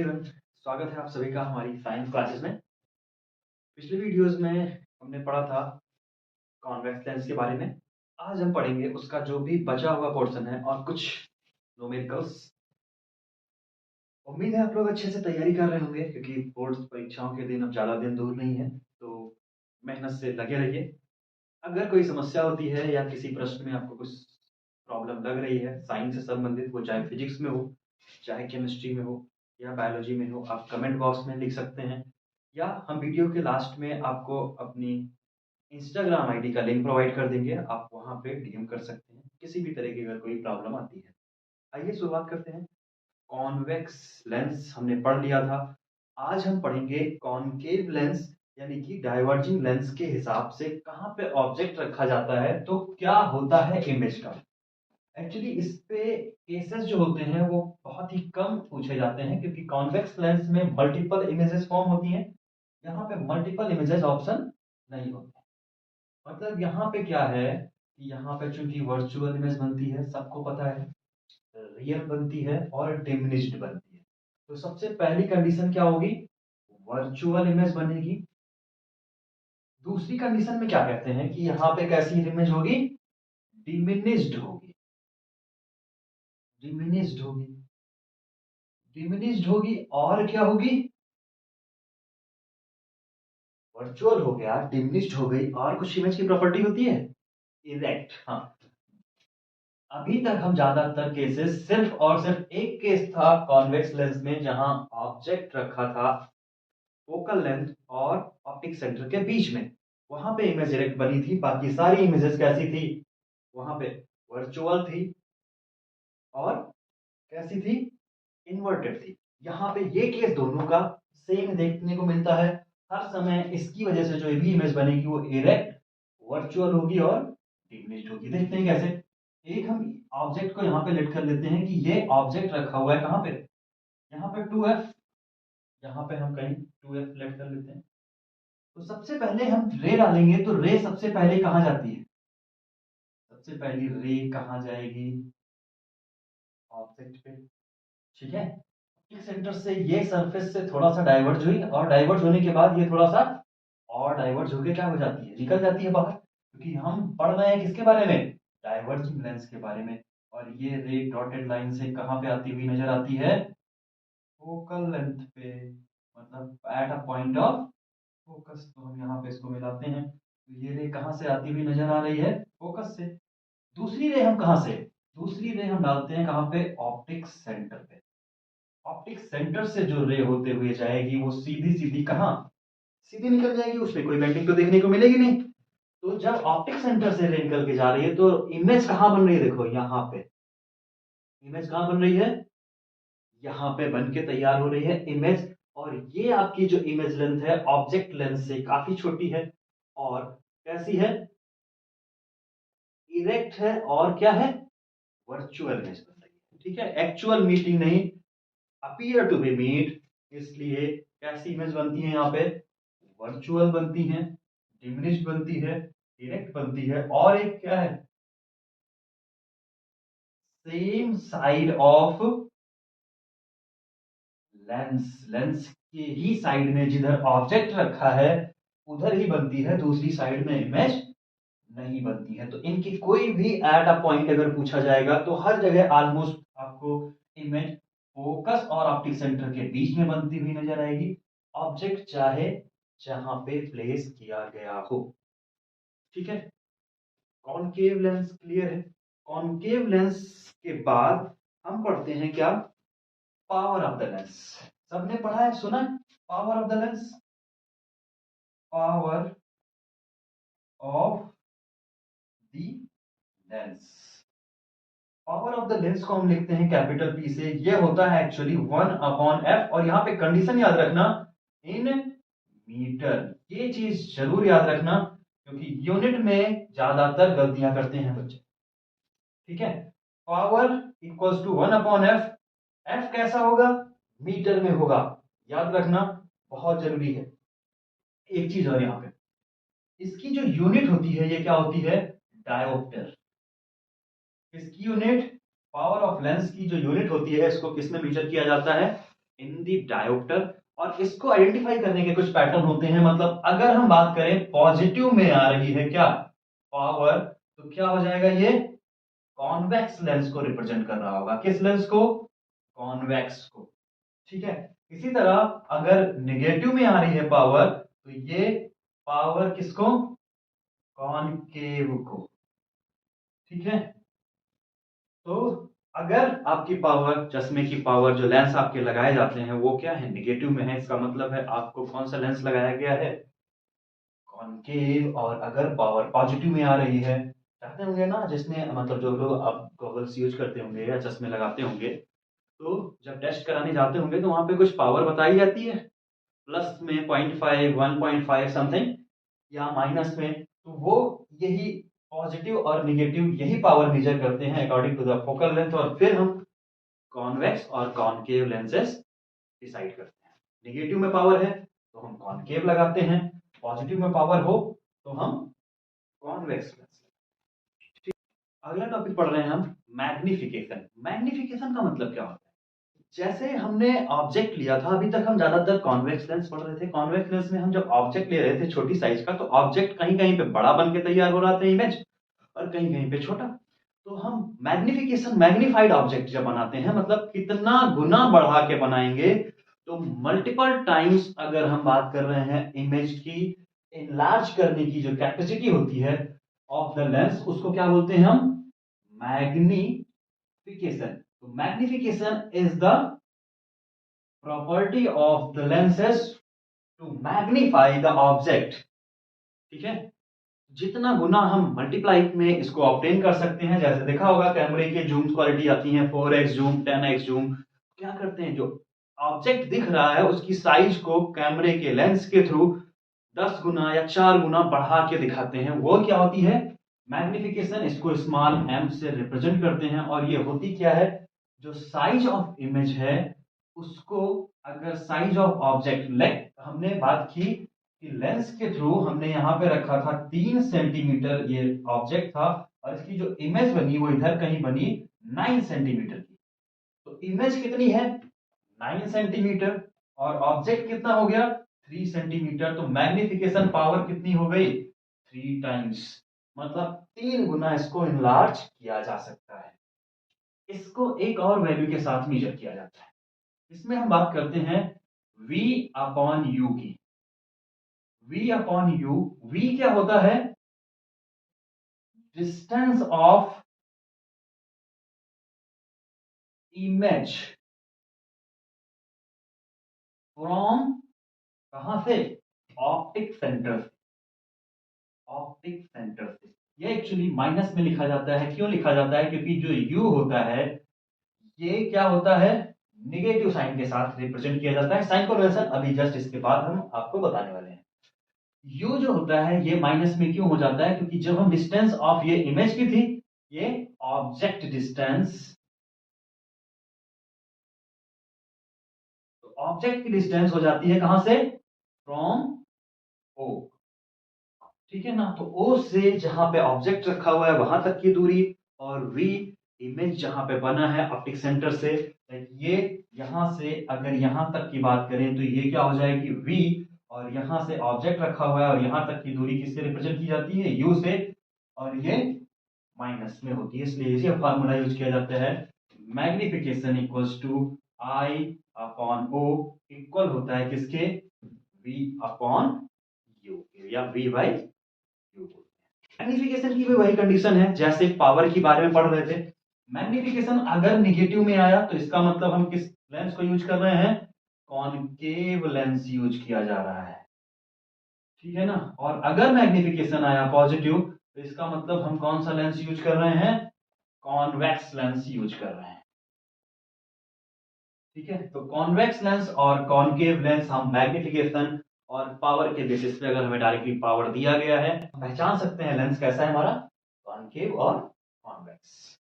Everyone, स्वागत है आप सभी का हमारी साइंस क्लासेस में। पिछले वीडियोस में हमने पढ़ा था कॉन्वेक्स लेंस के बारे में। आज हम पढ़ेंगे उसका जो भी बचा हुआ पोर्शन है और कुछ न्यूमेरिकल्स। उम्मीद है आप लोग अच्छे से तैयारी कर रहे होंगे क्योंकि बोर्ड परीक्षाओं के दिन अब ज़्यादा दिन दूर नहीं है, तो मेहनत से लगे रहिए। अगर कोई समस्या होती है या किसी प्रश्न में आपको कुछ प्रॉब्लम लग रही है साइंस से संबंधित, वो चाहे फिजिक्स में हो, चाहे केमिस्ट्री में हो या बायोलॉजी में हो, आप कमेंट बॉक्स में लिख सकते हैं या हम वीडियो के लास्ट में आपको अपनी इंस्टाग्राम आईडी का लिंक प्रोवाइड कर देंगे। आप वहां पे डीएम कर सकते हैं किसी भी तरह की अगर कोई प्रॉब्लम आती है। आइए शुरुआत करते हैं। कॉन्वेक्स लेंस हमने पढ़ लिया था। आज हम पढ़ेंगे कॉनकेव लेंस, यानी कि डाइवर्जिंग लेंस के हिसाब से कहाँ पे ऑब्जेक्ट रखा जाता है तो क्या होता है इमेज का। एक्चुअली इस पे केसेस जो होते हैं वो बहुत ही कम पूछे जाते हैं क्योंकि कॉन्वेक्स लेंस में मल्टीपल इमेजेस फॉर्म होती हैं। यहाँ पे मल्टीपल इमेजेस ऑप्शन नहीं होते। मतलब यहाँ पे क्या है कि यहाँ पे चूंकि वर्चुअल इमेज बनती है, सबको पता है, रियल बनती है और डिमिनिश्ड बनती है। तो सबसे पहली कंडीशन क्या होगी? वर्चुअल इमेज बनेगी। दूसरी कंडीशन में क्या कहते हैं कि यहाँ पे कैसी इमेज होगी? डिमिनिश्ड होगी। डिमिनिश्ड होगी। डिमिनिश्ड होगी और क्या होगी? वर्चुअल हो गया, डिमिनिश्ड हो गई, और कुछ इमेज की प्रॉपर्टी होती है इरेक्ट। हाँ, अभी तक हम ज्यादातर केसेस सिर्फ और सिर्फ एक केस था कॉन्वेक्स लेंस में जहां ऑब्जेक्ट रखा था फोकल लेंथ और ऑप्टिक सेंटर के बीच में, वहां पे इमेज इरेक्ट बनी थी। बाकी सारी इमेजेस कैसी थी? वहां पे वर्चुअल थी और कैसी थी? इन्वर्टेड थी। यहाँ पे ये केस दोनों का सेम देखने को मिलता है हर समय। इसकी वजह से जो भी इमेज बनेगी वो इरेक्ट, वर्चुअल होगी और डिमिनिश्ड होगी। देखते हैं कैसे। एक हम ऑब्जेक्ट को यहाँ पे लेट कर लेते हैं कि ये ऑब्जेक्ट रखा हुआ है कहाँ पे? यहाँ पे 2f। यहाँ पे हम कहीं 2f लेट कर लेते हैं। तो सबसे पहले हम रे डालेंगे तो रे सबसे पहले कहाँ जाती है? सबसे पहली रे कहाँ जाएगी? ऑब्जेक्ट पे। ठीक है, ऑप्टिक सेंटर से ये सरफेस से थोड़ा सा डाइवर्ज हुई और डाइवर्ज होने के बाद ये थोड़ा सा और डाइवर्ज होके क्या हो जाती है? निकल जाती है बाहर, क्योंकि हम पढ़ रहे हैं किसके बारे में? डाइवर्जिंग लेंस के बारे में। और ये रे डॉटेड लाइन से कहाँ पे आती हुई नजर आती है? फोकल लेंथ पे, मतलब at a point of focus. तो हम यहाँ पे इसको मिलाते हैं तो ये रे कहाँ से आती हुई नजर आ रही है? फोकस से। दूसरी रे हम कहाँ से? दूसरी रे हम डालते हैं कहाँ पे? ऑप्टिक सेंटर पे। ऑप्टिक सेंटर से जो रे होते हुए जाएगी वो सीधी सीधी कहाँ? सीधी निकल जाएगी, उसमें कोई बेंडिंग तो देखने को मिलेगी नहीं। तो जब ऑप्टिक सेंटर से रे निकल के जा रही है तो इमेज कहाँ बन रही है? देखो यहाँ पे इमेज कहाँ बन रही है? यहाँ पे बन के तैयार हो रही है इमेज। और ये आपकी जो इमेज लेंथ है ऑब्जेक्ट लेंथ से काफी छोटी है और कैसी है? इरेक्ट है और क्या है? वर्चुअल इमेज बन रही है। ठीक है, एक्चुअल मीटिंग नहीं, अपीयर टू बी मीट। इसलिए कैसी इमेज बनती है यहाँ पे? वर्चुअल बनती है, डिमिनिश्ड बनती है, डायरेक्ट बनती है, और एक क्या है? Same side of lens. Lens के ही साइड में जिधर ऑब्जेक्ट रखा है उधर ही बनती है, दूसरी साइड में इमेज नहीं बनती है। तो इनकी कोई भी एट अ पॉइंट अगर पूछा जाएगा तो हर जगह ऑलमोस्ट आपको इमेज फोकस और ऑप्टिक सेंटर के बीच में बनती हुई नजर आएगी, ऑब्जेक्ट चाहे जहां पे प्लेस किया गया हो। ठीक है, कॉनकेव लेंस क्लियर है। कॉनकेव लेंस के बाद हम पढ़ते हैं क्या? Power of the lens. सबने पढ़ा है, सुना है? Power of the lens. Power of the lens. Power of the lens को हम लिखते हैं कैपिटल पी से। ये होता है एक्चुअली 1/f, और यहाँ पे कंडीशन याद रखना, इन मीटर। ये चीज जरूर याद रखना क्योंकि यूनिट में ज्यादातर गलतियां करते हैं बच्चे। ठीक है, power equals to 1/f। F कैसा होगा? मीटर में होगा, याद रखना, बहुत जरूरी है। एक चीज और यहाँ पे, इसकी जो यूनिट होती है ये क्या होती है? डायोप्टर। इसकी यूनिट, पावर ऑफ लेंस की जो यूनिट होती है, इसको किस में मेजर किया जाता है? इन दी डायोप्टर। और इसको आइडेंटिफाई करने के कुछ पैटर्न होते हैं। मतलब अगर हम बात करें पॉजिटिव में आ रही है क्या पावर, तो क्या हो जाएगा, ये कॉन्वेक्स लेंस को रिप्रेजेंट कर रहा होगा। किस लेंस को? कॉन्वेक्स को। ठीक है। इसी तरह अगर नेगेटिव में आ रही है पावर, तो ये पावर किसको? कॉनकेव को। ठीक है। तो अगर आपकी पावर, चश्मे की पावर, जो लेंस आपके लगाए जाते हैं वो क्या है? नेगेटिव में है, इसका मतलब है आपको कौन सा लेंस लगाया गया है? कॉनकेव। और अगर पावर पॉजिटिव में आ रही है, चाहते होंगे ना, जिसने मतलब जो लोग अब गॉगल्स यूज करते होंगे या चश्मे लगाते होंगे, तो जब टेस्ट कराने जाते होंगे तो वहां पे कुछ पावर बताई जाती है, प्लस में 0.5, 1.5 समथिंग, या माइनस में। तो वो यही पॉजिटिव और निगेटिव यही पावर मेजर करते हैं according to the focal length, और फिर हम कॉन्वेक्स और कॉनकेव लेंसेस डिसाइड करते हैं। निगेटिव में पावर है तो हम कॉनकेव लगाते हैं, पॉजिटिव में पावर हो तो हम कॉन्वेक्स लेंस। अगला टॉपिक पढ़ रहे हैं हम मैग्निफिकेशन। मैग्निफिकेशन का मतलब क्या होता है? जैसे हमने ऑब्जेक्ट लिया था, अभी तक हम ज्यादातर कॉन्वेक्स लेंस पढ़ रहे थे। कॉन्वेक्स लेंस में हम जब ऑब्जेक्ट ले रहे थे छोटी साइज का, तो ऑब्जेक्ट कहीं कहीं पे बड़ा बन के तैयार हो रहा था इमेज, और कहीं कहीं पे छोटा। तो हम मैग्निफिकेशन, मैग्निफाइड ऑब्जेक्ट जब बनाते हैं, मतलब कितना गुना बढ़ा के बनाएंगे, तो मल्टीपल टाइम्स अगर हम बात कर रहे हैं इमेज की इनलार्ज करने की जो कैपेसिटी होती है ऑफ द लेंस, उसको क्या बोलते हैं हम? मैग्निफिकेशन। तो magnification is the property of the lenses to magnify the object. ठीक है। जितना गुना हम मल्टीप्लाई में इसको ऑब्टेन कर सकते हैं, जैसे देखा होगा कैमरे के जूम क्वालिटी आती है 4x जूम, 10x जूम। क्या करते हैं, जो ऑब्जेक्ट दिख रहा है उसकी साइज को कैमरे के लेंस के थ्रू 10 गुना या 4 गुना बढ़ा के दिखाते हैं, वो क्या होती है? मैग्निफिकेशन। इसको स्मॉल m से रिप्रेजेंट करते हैं। और ये होती क्या है? जो साइज ऑफ इमेज है उसको, अगर साइज ऑफ ऑब्जेक्ट लेट, हमने बात की कि लेंस के थ्रू हमने यहां पे रखा था 3 सेंटीमीटर ये ऑब्जेक्ट था, और इसकी जो इमेज बनी वो इधर कहीं बनी 9 सेंटीमीटर की। तो इमेज कितनी है? 9 सेंटीमीटर। और ऑब्जेक्ट कितना हो गया? 3 सेंटीमीटर। तो मैग्निफिकेशन पावर कितनी हो गई? 3 टाइम्स। मतलब 3 गुना इसको इनलार्ज किया जा सकता है। इसको एक और वैल्यू के साथ मेजर किया जाता है। इसमें हम बात करते हैं v अपॉन यू की। v अपॉन यू, v क्या होता है? डिस्टेंस ऑफ इमेज फ्रॉम, कहां से? ऑप्टिक सेंटर से। ऑप्टिक सेंटर से। ये एक्चुअली माइनस में लिखा जाता है। क्यों लिखा जाता है? क्योंकि जो u होता है ये क्या होता है? निगेटिव साइन के साथ रिप्रेजेंट किया जाता है। साइन कन्वेंशन अभी जस्ट इसके बाद हम आपको बताने वाले हैं। u जो होता है ये माइनस में क्यों हो जाता है? क्योंकि जब हम डिस्टेंस ऑफ ये इमेज की थी, ये ऑब्जेक्ट डिस्टेंस, तो ऑब्जेक्ट की डिस्टेंस हो जाती है कहां से? From o। ठीक है ना। तो ओ से जहां पे ऑब्जेक्ट रखा हुआ है वहां तक की दूरी, और वी इमेज जहां पे बना है ऑप्टिक सेंटर से, ये यहां से अगर यहां तक की बात करें तो ये क्या हो जाएगी? वी। और यहां से ऑब्जेक्ट रखा हुआ है और यहां तक की दूरी किससे रिप्रेजेंट की जाती है? यू से। और ये माइनस में होती है, इसलिए इसी फॉर्मूला यूज किया जाता है। Magnification equals to I upon O, equal होता है किसके? वी अपॉन यू, या वी बाई यू। मैग्निफिकेशन की भी वही कंडीशन है जैसे पावर के बारे में पढ़ रहे थे। मैग्निफिकेशन अगर निगेटिव में आया तो इसका मतलब हम किस लेंस को यूज कर रहे हैं? कॉनकेव लेंस यूज किया जा रहा है। ठीक है ना। और अगर मैग्निफिकेशन आया पॉजिटिव, तो इसका मतलब हम कौन सा लेंस यूज कर रहे हैं? कॉन्वेक्स लेंस यूज कर रहे हैं। ठीक है। तो कॉन्वेक्स लेंस और कॉनकेव लेंस हम मैग्निफिकेशन और पावर के बेसिस पे, अगर हमें डायरेक्टली पावर दिया गया है, पहचान सकते हैं लेंस कैसा है हमारा, कॉनकेव और कॉन्वेक्स।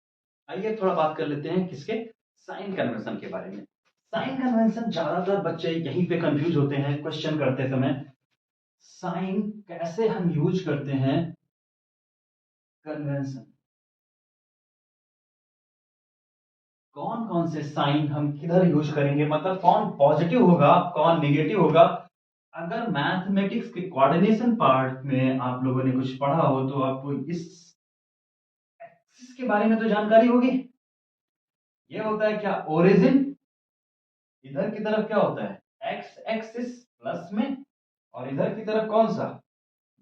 आइए थोड़ा बात कर लेते हैं किसके? साइन कन्वेंशन के बारे में। साइन कन्वेंशन ज्यादातर बच्चे यहीं पे कंफ्यूज होते हैं क्वेश्चन करते समय। साइन कैसे हम यूज करते हैं? कन्वेंशन कौन कौन से साइन हम किधर यूज करेंगे, मतलब कौन पॉजिटिव होगा कौन नेगेटिव होगा। अगर मैथमेटिक्स के कोऑर्डिनेशन पार्ट में आप लोगों ने कुछ पढ़ा हो तो आपको इस एक्सिस के बारे में तो जानकारी होगी। ये होता है क्या, ओरिजिन। इधर की तरफ क्या होता है, एक्स एक्सिस प्लस में, और इधर की तरफ कौन सा,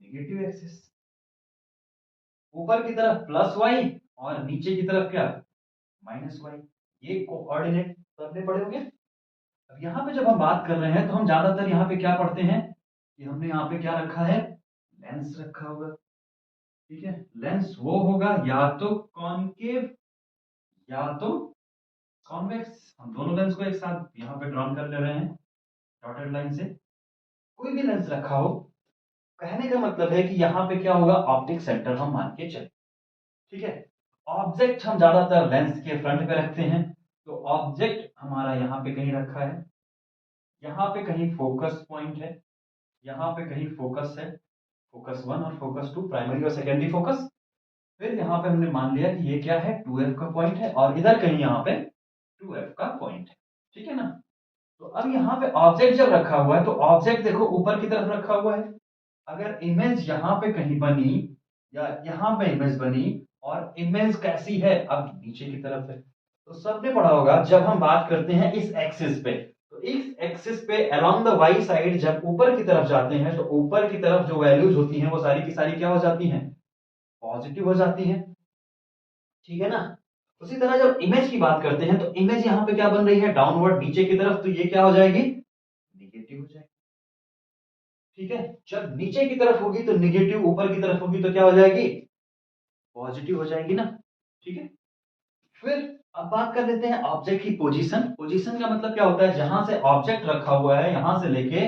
नेगेटिव एक्सिस। ऊपर की तरफ प्लस वाई और नीचे की तरफ क्या, माइनस वाई। ये कोऑर्डिनेट सबने पढ़े होंगे। अब यहाँ पे जब हम बात कर रहे हैं तो हम ज्यादातर यहाँ पे क्या पढ़ते हैं कि हमने यहाँ पे क्या रखा है, लेंस रखा होगा। ठीक है, लेंस वो होगा या तो कॉनकेव या तो कॉन्वेक्स। हम दोनों लेंस को एक साथ यहाँ पे ड्रॉ कर ले रहे हैं डॉटेड लाइन से। कोई भी लेंस रखा हो, कहने का मतलब है कि यहाँ पे क्या होगा, ऑप्टिक सेंटर हम मान के चले। ठीक है, ऑब्जेक्ट हम ज्यादातर लेंस के फ्रंट पे रखते हैं, तो ऑब्जेक्ट हमारा यहाँ पे कहीं रखा है, यहाँ पे कहीं फोकस पॉइंट है, यहाँ पे कहीं फोकस है, फोकस 1 और फोकस 2, प्राइमरी और सेकेंडरी फोकस। फिर यहाँ पे हमने मान लिया कि ये क्या है, 2f का पॉइंट है, और इधर कहीं यहाँ पे 2f का पॉइंट है। ठीक है ना। तो अब यहाँ पे ऑब्जेक्ट जब रखा हुआ है तो ऑब्जेक्ट देखो ऊपर की तरफ रखा हुआ है। अगर इमेज यहाँ पे कहीं बनी या यहाँ पे इमेज बनी, और इमेज कैसी है, अब नीचे की तरफ है, तो सबने पढ़ा होगा जब हम बात करते हैं इस एक्सिस पे, तो इस एक्सिस पे अलोंग द वाई साइड जब ऊपर की तरफ जाते हैं तो ऊपर की तरफ जो वैल्यूज होती हैं वो सारी की सारी क्या हो जाती हैं, पॉजिटिव हो जाती हैं। ठीक है ना। उसी तरह जब इमेज की बात करते हैं तो इमेज यहाँ पे क्या बन रही है, डाउनवर्ड नीचे की तरफ, तो ये क्या हो जाएगी, निगेटिव हो जाएगी। ठीक है, जब नीचे की तरफ होगी तो निगेटिव, ऊपर की तरफ होगी तो क्या हो जाएगी, पॉजिटिव हो जाएगी ना। ठीक है, फिर अब बात कर लेते हैं ऑब्जेक्ट की पोजीशन। पोजीशन का मतलब क्या होता है, जहां से ऑब्जेक्ट रखा हुआ है यहां से लेके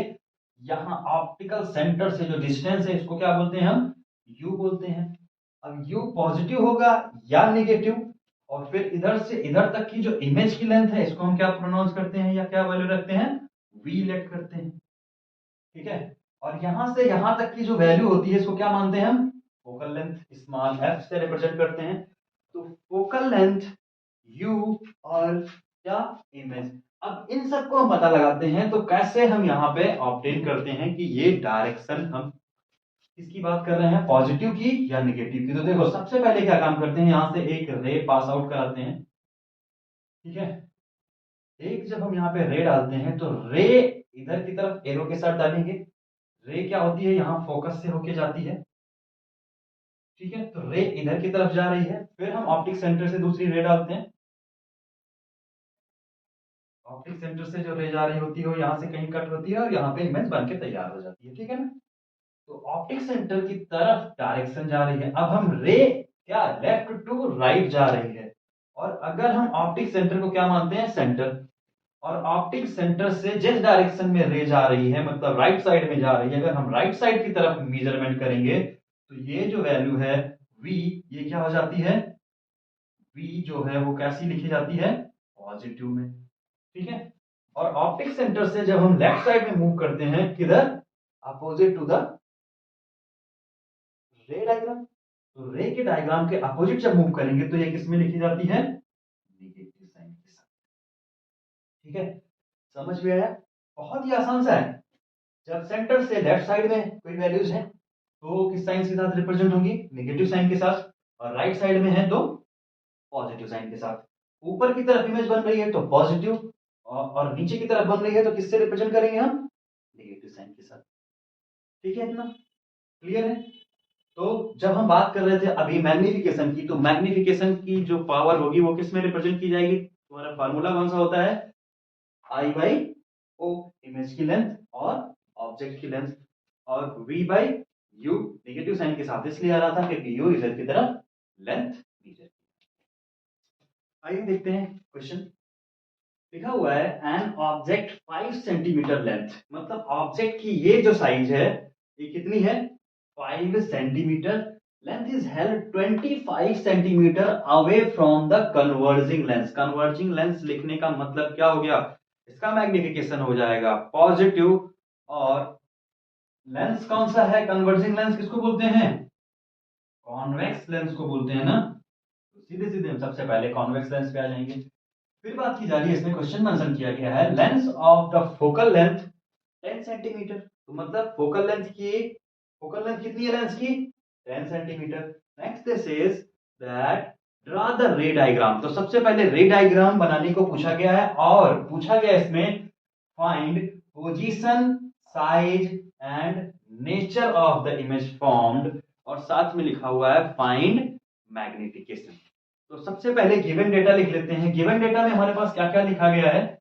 यहां ऑप्टिकल सेंटर से जो डिस्टेंस है इसको क्या बोलते हैं हम, यू बोलते हैं। अब यू पॉजिटिव होगा या नेगेटिव, और फिर इधर से इधर तक की जो इमेज की लेंथ है इसको हम क्या प्रोनाउंस करते हैं या क्या वैल्यू रखते हैं, वी लेट करते हैं। ठीक है, और यहां से यहां तक की जो वैल्यू होती है इसको क्या मानते हैं हम, फोकल लेंथ, स्मॉल एफ से रिप्रेजेंट करते हैं। तो फोकल लेंथ यू और क्या, इमेज। अब इन सबको हम पता लगाते हैं तो कैसे हम यहाँ पे ऑब्टेन करते हैं कि ये डायरेक्शन हम किसकी बात कर रहे हैं, पॉजिटिव की या नेगेटिव की। तो देखो सबसे पहले क्या काम करते हैं, यहां से एक रे पास आउट कराते हैं। ठीक है, एक जब हम यहाँ पे रे डालते हैं तो रे इधर की तरफ एरो के साथ डालेंगे। रे क्या होती है, यहाँ फोकस से होके जाती है। ठीक है, तो रे इधर की तरफ जा रही है, फिर हम ऑप्टिक सेंटर से दूसरी रे डालते हैं। ऑप्टिक सेंटर से जो रे जा रही होती है वो यहाँ से कहीं कट होती है और यहाँ पे इमेज बन के तैयार हो जाती है। ठीक है ना। तो ऑप्टिक सेंटर की तरफ डायरेक्शन जा रही है, अब हम रे क्या, लेफ्ट टू राइट जा रही है। और अगर हम ऑप्टिक सेंटर को क्या मानते हैं, सेंटर, और ऑप्टिक सेंटर से जिस डायरेक्शन में रे जा रही है मतलब राइट साइड में जा रही है, अगर हम राइट साइड की तरफ मेजरमेंट करेंगे तो ये जो वैल्यू है v, ये क्या हो जाती है, v जो है वो कैसी लिखी जाती है, पॉजिटिव में। ठीक है, और ऑप्टिक सेंटर से जब हम लेफ्ट साइड में मूव करते हैं किधर, opposite to the ray diagram, तो रे के डायग्राम के अपोजिट जब मूव करेंगे तो ये किसमें लिखी जाती है, नेगेटिव साइन के साथ। ठीक है, समझ में आया, बहुत ही आसान सा है। जब सेंटर से लेफ्ट साइड में कोई वैल्यूज है तो किस साइन के साथ रिप्रेजेंट होंगी, नेगेटिव साइन के साथ, और राइट साइड में है तो पॉजिटिव साइन के साथ। ऊपर की तरफ इमेज बन रही है तो पॉजिटिव, और नीचे की तरफ बन रही है तो किससे रिप्रेजेंट करेंगे हम, नेगेटिव साइन के साथ। ठीक है, इतना क्लियर है। तो जब हम बात कर रहे थे अभी मैग्निफिकेशन की, तो मैग्निफिकेशन की जो पावर होगी वो किस में रिप्रेजेंट की जाएगी, तुम्हारा फार्मूला कौन सा होता है, आई बाई ओ, इमेज की लेंथ और ऑब्जेक्ट की लेंथ, और v by U negative sign के साथ इसलिए आ रहा था क्योंकि यू इधर की तरफ, लेंथ नीचे। आइए देखते हैं क्वेश्चन। लिखा हुआ है एन ऑब्जेक्ट 5 सेंटीमीटर लेंथ, मतलब ऑब्जेक्ट की ये जो साइज है ये कितनी है, 5 centimetre. Length is held 25 centimetre away from the converging lens. Converging lens लिखने का मतलब क्या हो गया, इसका मैग्निफिकेशन हो जाएगा पॉजिटिव। और लेंस कौन सा है, कन्वर्जिंग लेंस किसको बोलते हैं, कॉन्वेक्स लेंस को बोलते हैं ना। तो सीधे सीधे हम सबसे पहले कॉन्वेक्स लेंस पे आ जाएंगे। फिर बात की जा रही है, इसमें क्वेश्चन मेंशन किया गया है length of the focal length 10 centimetre. तो मतलब फोकल लेंथ कितनी है लेंस की? 10 centimetre. Next this is that draw the ray diagram. तो सबसे पहले रे डायग्राम बनाने को पूछा गया है और पूछा गया इसमें find position, size and nature of the image formed, और साथ में लिखा हुआ है फाइंड मैग्निफिकेशन। तो सबसे पहले गिवन डेटा लिख लेते हैं। गिवन डेटा में हमारे पास क्या क्या लिखा गया है?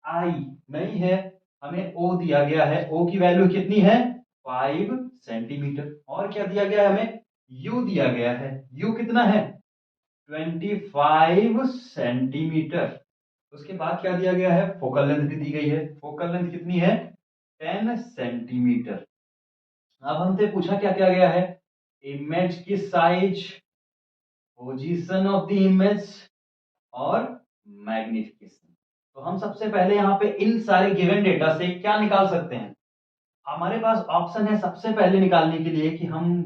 आई नहीं है, हमें ओ दिया गया है। ओ की वैल्यू कितनी है? 5 सेंटीमीटर। और क्या दिया गया है हमें? यू दिया गया है। यू कितना है? 25 सेंटीमीटर। उसके बाद क्या दिया गया है? फोकल लेंथ भी दी गई है। फोकल लेंथ कितनी है? 10 सेंटीमीटर। अब हमसे पूछा क्या क्या गया है? इमेज की size, position of the image और मैग्निफिकेशन। तो हम सबसे पहले यहाँ पे इन सारे गिवन डेटा से क्या निकाल सकते हैं? हमारे पास ऑप्शन है सबसे पहले निकालने के लिए कि हम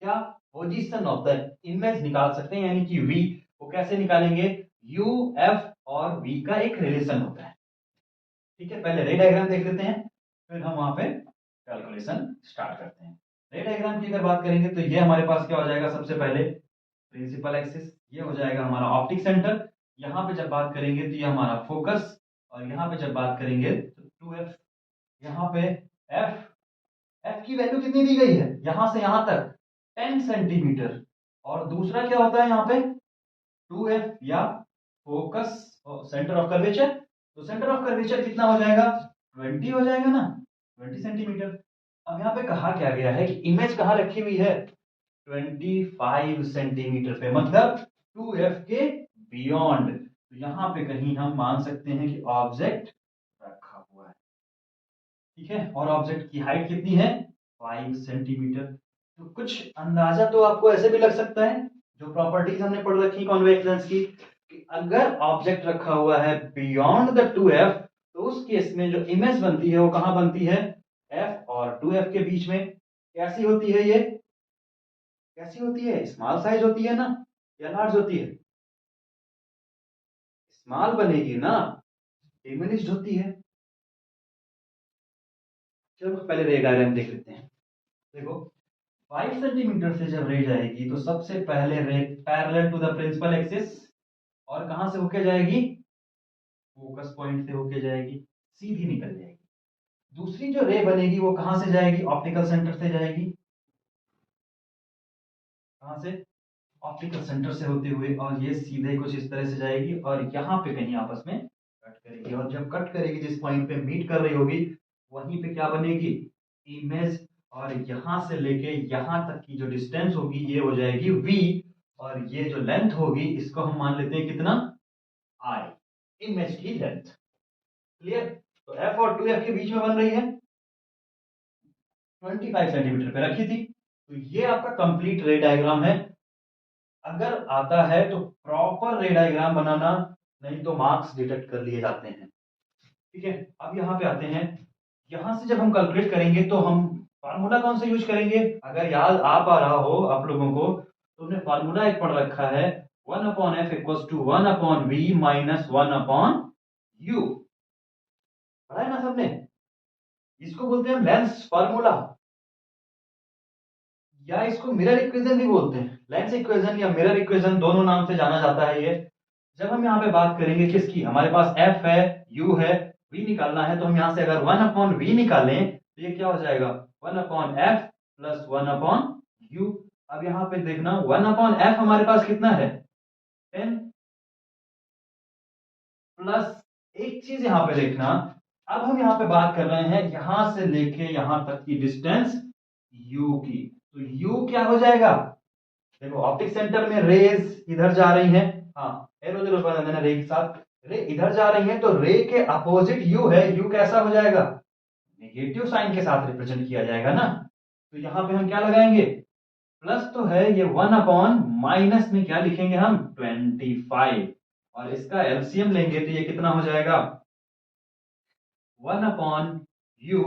क्या पोजीशन ऑफ द इमेज निकाल सकते हैं, यानी कि वी। वो कैसे निकालेंगे? यू, एफ और वी का एक रिलेशन होता है। ठीक है, पहले रे डायग्राम देख लेते हैं, फिर हम वहां पे कैलकुलेशन स्टार्ट करते हैं। रे डायग्राम की अगर बात करेंगे तो ये हमारे पास क्या हो जाएगा? सबसे पहले प्रिंसिपल एक्सिस, ये हो जाएगा हमारा ऑप्टिक सेंटर। यहाँ पे जब बात करेंगे तो ये हमारा फोकस, और यहाँ पे जब बात करेंगे तो 2f। यहाँ पे f, f की वैल्यू कितनी दी गई है यहां से यहां तक? 10 सेंटीमीटर। और दूसरा क्या होता है यहाँ पे? 2f या फोकस सेंटर ऑफ कर्वेचर। तो सेंटर ऑफ कर्वेचर कितना हो जाएगा? 20 हो जाएगा ना, 20 सेंटीमीटर। अब यहाँ पे कहा क्या गया है कि इमेज कहाँ रखी हुई है? 25 सेंटीमीटर पे, मतलब 2f के बियॉन्ड। तो यहां पे कहीं हम मान सकते हैं कि ऑब्जेक्ट रखा हुआ है। ठीक है, और ऑब्जेक्ट की हाइट कितनी है? 5 सेंटीमीटर। तो कुछ अंदाजा तो आपको ऐसे भी लग सकता है, जो प्रॉपर्टीज हमने पढ़ रखी कॉन्वेक्स लेंस की, कि अगर ऑब्जेक्ट रखा हुआ है बियॉन्ड द 2f, तो उस केस में जो इमेज बनती है वो कहां बनती है? f और 2f के बीच में। कैसी होती है ये? कैसी होती है? स्मॉल साइज होती है ना, या लार्ज होती है? स्मॉल बनेगी ना, डिमिनिश्ड होती है। चलो पहले रे डायग्राम देख लेते हैं। देखो, 5 सेंटीमीटर से जब रे जाएगी तो सबसे पहले ray parallel to the principal axis, और कहां से होके जाएगी? फोकस पॉइंट से होके जाएगी, सीधी निकल जाएगी। दूसरी जो रे बनेगी वो कहां से जाएगी? ऑप्टिकल सेंटर से जाएगी। कहां से? ऑप्टिकल सेंटर से होते हुए, और ये सीधे कुछ इस तरह से जाएगी और यहाँ पे कहीं आपस में कट करेगी। और जब कट करेगी, जिस पॉइंट पे मीट कर रही होगी, वहीं पे क्या बनेगी? इमेज। और यहां से लेके यहां तक की जो डिस्टेंस होगी ये हो जाएगी v, और ये जो लेंथ होगी इसको हम मान लेते हैं कितना? i, इमेज की लेंथ। क्लियर? तो f और 2f के बीच में बन रही है, 25 सेंटीमीटर पे रखी थी। तो ये आपका कंप्लीट रे डायग्राम है। अगर आता है तो प्रॉपर रे डायग्राम बनाना, नहीं तो मार्क्स डिडक्ट कर लिए जाते हैं। ठीक है, अब यहाँ पे आते हैं। यहां से जब हम कैलकुलेट करेंगे तो हम फार्मूला कौन सा यूज करेंगे? अगर याद आ पा रहा हो आप लोगों को, तो हमने फार्मूला एक पढ़ रखा है, 1/f equals to 1/v minus 1/u। पढ़ा है ना सबने? इसको बोलते हैं लेंस फार्मूला, या इसको मिरर इक्वेशन भी बोलते हैं। लेंस इक्वेशन या मिरर इक्वेशन दोनों नाम से जाना जाता है ये। जब हम यहाँ पे बात करेंगे किसकी, हमारे पास f है, u है, v निकालना है, तो हम यहाँ से अगर 1/v निकालें तो ये क्या हो जाएगा? 1/f plus 1/u। अब यहाँ पे देखना, 1/f हमारे पास कितना है? 10 प्लस, एक चीज यहाँ पे देखना, अब हम यहाँ पे बात कर रहे हैं यहां से लेके यहां तक की डिस्टेंस u की। तो u क्या हो जाएगा? देखो, ऑप्टिक सेंटर में रेज इधर जा रही हैं, हाँ एरो जरूर बना देना रे के साथ। रे इधर जा रही है तो रे के अपोजिट यू है, यू कैसा हो जाएगा? नेगेटिव साइन के साथ रिप्रेजेंट किया जाएगा ना। तो यहां पे हम क्या लगाएंगे? प्लस तो है ये 1 माइनस में क्या लिखेंगे हम? 25। और इसका एलसीएम लेंगे तो ये कितना हो जाएगा? 1/u,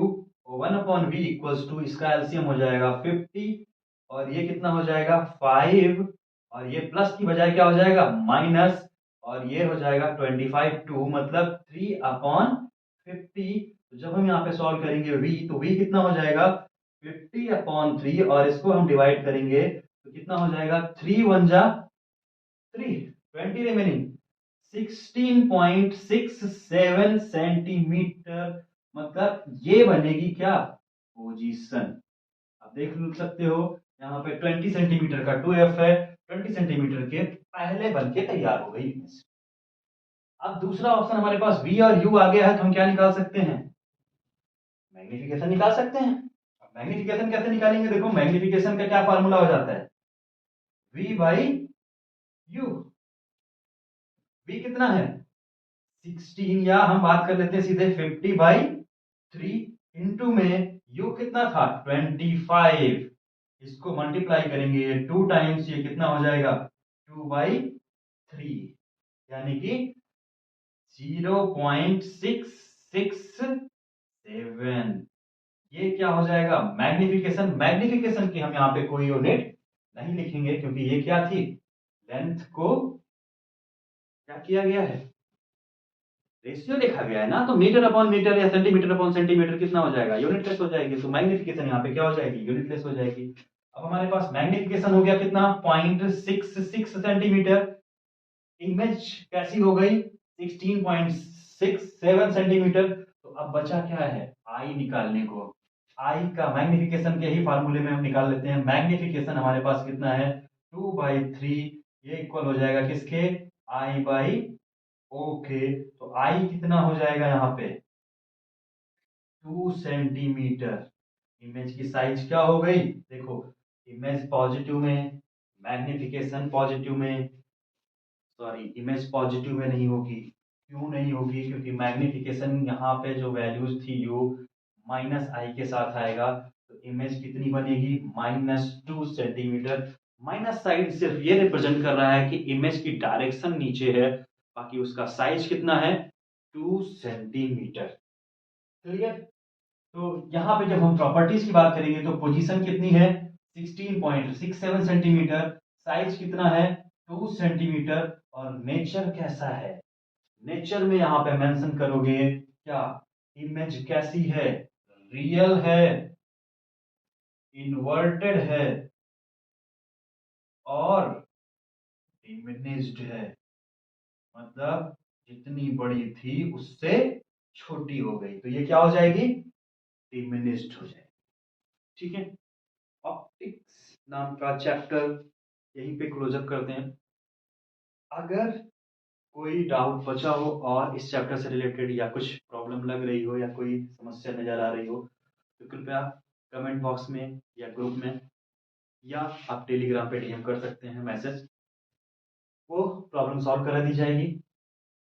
1/v इक्वल्स टू, इसका एलसीएम हो जाएगा 50, और ये कितना हो जाएगा? 5, और ये प्लस की बजाय क्या हो जाएगा? माइनस। और ये हो जाएगा 25 2 मतलब 3/50। तो जब हम यहाँ पे सॉल्व करेंगे v, तो v कितना हो जाएगा 50/3, और इसको हम डिवाइड करेंगे तो कितना हो जाएगा 3 1 जा 3, 20 रिमेनिंग 16.67 सेंटीमीटर। मतलब ये बनेगी क्या पोजीशन। आप देख सकते हो यहाँ पे 20 सेंटीमीटर का 2f है, 20 सेंटीमीटर के पहले बन के तैयार हो गई इमेज। अब दूसरा ऑप्शन हमारे पास v और u आ गया है, तो हम क्या निकाल सकते हैं, मैग्निफिकेशन निकाल सकते हैं। मैग्निफिकेशन कैसे निकालेंगे, देखो मैग्निफिकेशन का क्या फार्मूला हो जाता है, v बाई u। v कितना है 16, या हम बात कर लेते हैं सीधे 50/3, इंटू में u कितना था 25, इसको मल्टीप्लाई करेंगे 2 टाइम्स, ये कितना हो जाएगा 2/3, यानी कि 0.667। ये क्या हो जाएगा मैग्निफिकेशन। मैग्निफिकेशन की हम यहाँ पे कोई यूनिट नहीं लिखेंगे, क्योंकि ये क्या थी, लेंथ को क्या किया गया है, रेशियो लिखा गया है ना, तो मीटर अपॉन मीटर या सेंटीमीटर अपॉन सेंटीमीटर कितना हो जाएगा, यूनिटलेस हो जाएगी। तो मैग्निफिकेशन यहाँ पे क्या हो जाएगी, यूनिटलेस हो जाएगी। अब हमारे पास मैग्निफिकेशन हो गया कितना 0.66 सेंटीमीटर, इमेज कैसी हो गई 16.67 सेंटीमीटर। तो अब बचा क्या है आई निकालने को। आई का मैग्निफिकेशन के ही फार्मूले में हम निकाल लेते हैं। मैग्निफिकेशन हमारे पास कितना है 2/3, ये इक्वल हो जाएगा किसके, आई बाई ओके। तो आई कितना हो जाएगा यहाँ पे 2 सेंटीमीटर। इमेज की साइज क्या हो गई, देखो इमेज पॉजिटिव में, मैग्निफिकेशन पॉजिटिव में, सॉरी इमेज पॉजिटिव में नहीं होगी। क्यों नहीं होगी, क्योंकि मैग्निफिकेशन यहाँ पे जो वैल्यूज थी यू माइनस आई के साथ आएगा, तो इमेज कितनी बनेगी -2 सेंटीमीटर। माइनस साइड सिर्फ ये रिप्रेजेंट कर रहा है कि इमेज की डायरेक्शन नीचे है, बाकी उसका साइज कितना है 2 सेंटीमीटर। क्लियर। तो यहाँ पे जब हम प्रॉपर्टीज की बात करेंगे तो पोजीशन कितनी है 16.67 सेंटीमीटर, साइज कितना है 2 सेंटीमीटर, और नेचर कैसा है, नेचर में यहाँ पे मेंशन करोगे क्या, इमेज कैसी है, रियल है, इन्वर्टेड है, और डिमिनिश्ड है। मतलब जितनी बड़ी थी उससे छोटी हो गई, तो ये क्या हो जाएगी डिमिनिश्ड हो जाएगी। ठीक है, ऑप्टिक्स नाम का चैप्टर यहीं पे क्लोजअप करते हैं। अगर कोई डाउट बचा हो और इस चैप्टर से रिलेटेड या कुछ प्रॉब्लम लग रही हो या कोई समस्या नजर आ रही हो, तो कृपया कमेंट बॉक्स में या ग्रुप में, या आप टेलीग्राम पे डीएम कर सकते हैं मैसेज, वो प्रॉब्लम सॉल्व करा दी जाएगी।